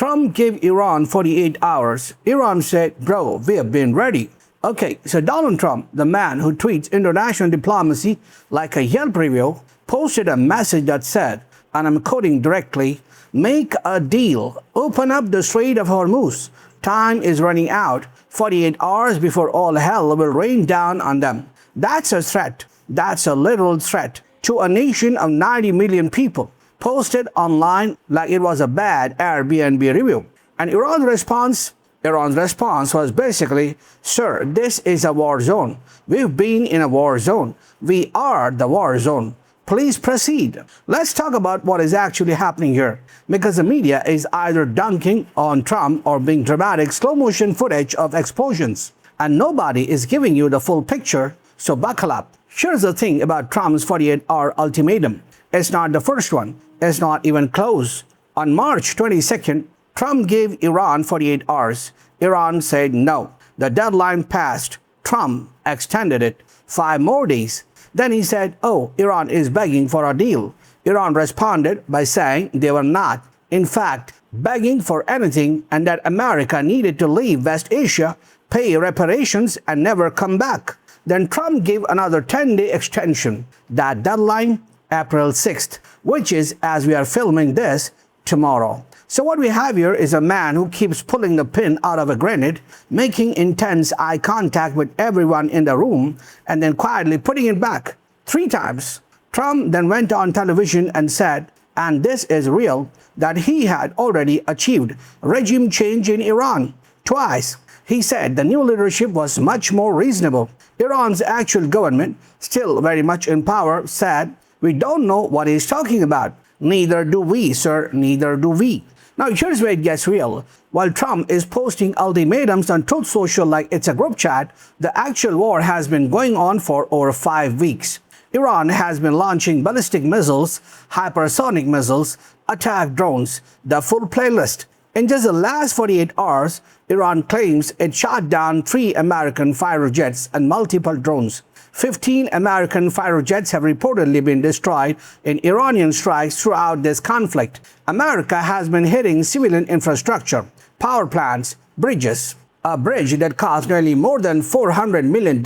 Trump gave Iran 48 hours. Iran said, bro, we have been ready. Okay, so Donald Trump, the man who treats international diplomacy like a Yelp review, posted a message that said, and I'm quoting directly, make a deal, open up the Strait of Hormuz. Time is running out, 48 hours before all hell will rain down on them. That's a threat. That's a literal threat to a nation of 90 million people, posted online like it was a bad Airbnb review. And Iran's response was basically, sir, this is a war zone. We've been in a war zone. We are the war zone. Please proceed. Let's talk about what is actually happening here, because the media is either dunking on Trump or being dramatic slow-motion footage of explosions, and nobody is giving you the full picture, so buckle up. Here's the thing about Trump's 48-hour ultimatum. It's not the first one. It's not even close. On March 22nd, Trump gave Iran 48 hours. Iran said no. The deadline passed. Trump extended it 5 more days. Then he said, oh, Iran is begging for a deal. Iran responded by saying they were not, in fact, begging for anything, and that America needed to leave West Asia, pay reparations, and never come back. Then Trump gave another 10-day extension. That deadline, April 6th, which is, as we are filming this, tomorrow. So what we have here is a man who keeps pulling the pin out of a grenade, making intense eye contact with everyone in the room, and then quietly putting it back 3 times. Trump then went on television and said, and this is real, that he had already achieved regime change in Iran. Twice, he said the new leadership was much more reasonable. Iran's actual government, still very much in power, said, we don't know what he's talking about. Neither do we, sir, neither do we. Now here's where it gets real. While Trump is posting ultimatums on Truth Social like it's a group chat, the actual war has been going on for over 5 weeks. Iran has been launching ballistic missiles, hypersonic missiles, attack drones, the full playlist. In just the last 48 hours, Iran claims it shot down 3 American fighter jets and multiple drones. 15 American fighter jets have reportedly been destroyed in Iranian strikes throughout this conflict. America has been hitting civilian infrastructure, power plants, bridges. A bridge that cost nearly more than $400 million,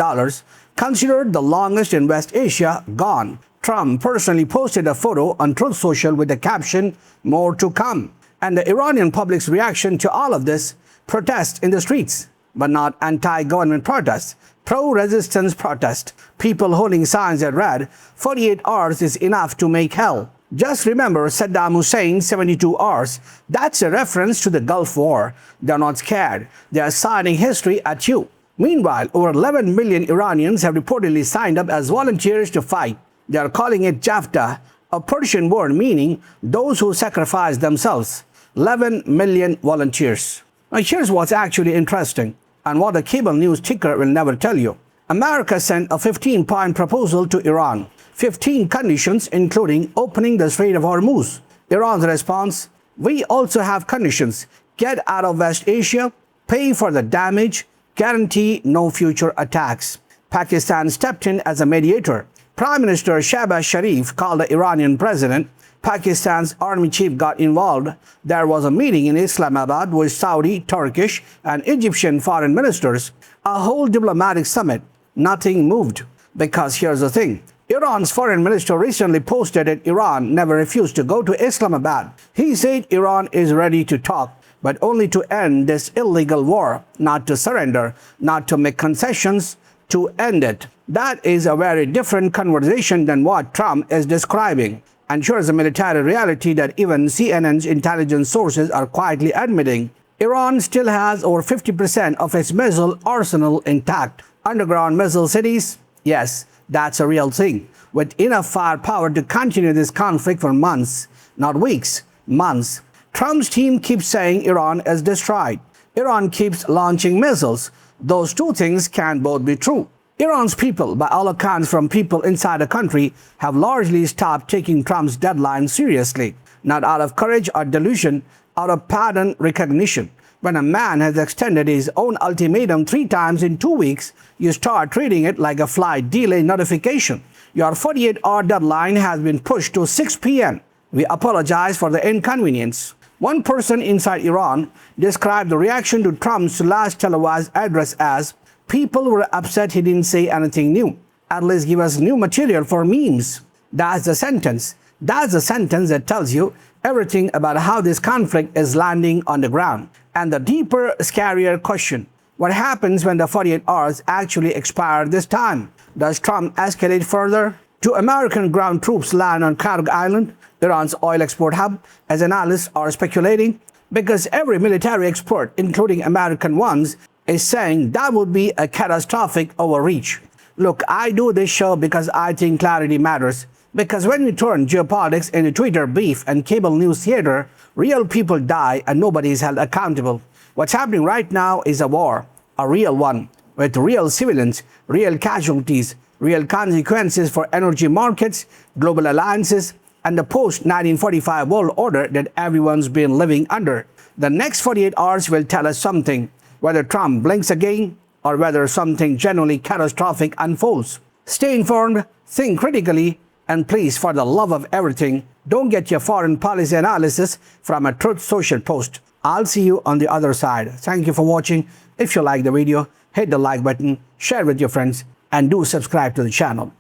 considered the longest in West Asia, gone. Trump personally posted a photo on Truth Social with the caption, more to come. And the Iranian public's reaction to all of this, protests in the streets, but not anti-government protests. Pro-resistance protest. People holding signs that read, 48 hours is enough to make hell. Just remember Saddam Hussein's 72 hours. That's a reference to the Gulf War. They're not scared. They are citing history at you. Meanwhile, over 11 million Iranians have reportedly signed up as volunteers to fight. They are calling it Jafta, a Persian word meaning those who sacrifice themselves. 11 million volunteers. Now here's what's actually interesting, and what the cable news ticker will never tell you. America sent a 15-point proposal to Iran. 15 conditions, including opening the Strait of Hormuz. Iran's response, we also have conditions. Get out of West Asia, pay for the damage, guarantee no future attacks. Pakistan stepped in as a mediator. Prime Minister Shehbaz Sharif called the Iranian president. Pakistan's army chief got involved. There was a meeting in Islamabad with Saudi, Turkish, and Egyptian foreign ministers. A whole diplomatic summit. Nothing moved. Because here's the thing. Iran's foreign minister recently posted that Iran never refused to go to Islamabad. He said Iran is ready to talk, but only to end this illegal war, not to surrender, not to make concessions, to end it. That is a very different conversation than what Trump is describing. And here's a military reality that even CNN's intelligence sources are quietly admitting. Iran still has over 50% of its missile arsenal intact. Underground missile cities? Yes, that's a real thing. With enough firepower to continue this conflict for months, not weeks, months. Trump's team keeps saying Iran is destroyed. Iran keeps launching missiles. Those two things can both be true. Iran's people, by all accounts from people inside the country, have largely stopped taking Trump's deadline seriously, not out of courage or delusion, out of pattern recognition. When a man has extended his own ultimatum 3 times in 2 weeks, you start treating it like a flight delay notification. Your 48-hour deadline has been pushed to 6 p.m. We apologize for the inconvenience. One person inside Iran described the reaction to Trump's last televised address as, "People were upset he didn't say anything new. At least give us new material for memes." That's the sentence. That's the sentence that tells you everything about how this conflict is landing on the ground. And the deeper, scarier question: what happens when the 48 hours actually expire this time? Does Trump escalate further? Do American ground troops land on Karg Island, Iran's oil export hub, as analysts are speculating? Because every military expert, including American ones, is saying that would be a catastrophic overreach. Look, I do this show because I think clarity matters. Because when we turn geopolitics into Twitter beef and cable news theater, real people die and nobody is held accountable. What's happening right now is a war, a real one, with real civilians, real casualties, real consequences for energy markets, global alliances, and the post-1945 world order that everyone's been living under. The next 48 hours will tell us something, whether Trump blinks again or whether something genuinely catastrophic unfolds. Stay informed, think critically, and please, for the love of everything, don't get your foreign policy analysis from a Truth Social post. I'll see you on the other side. Thank you for watching. If you like the video, hit the like button, share with your friends, and do subscribe to the channel.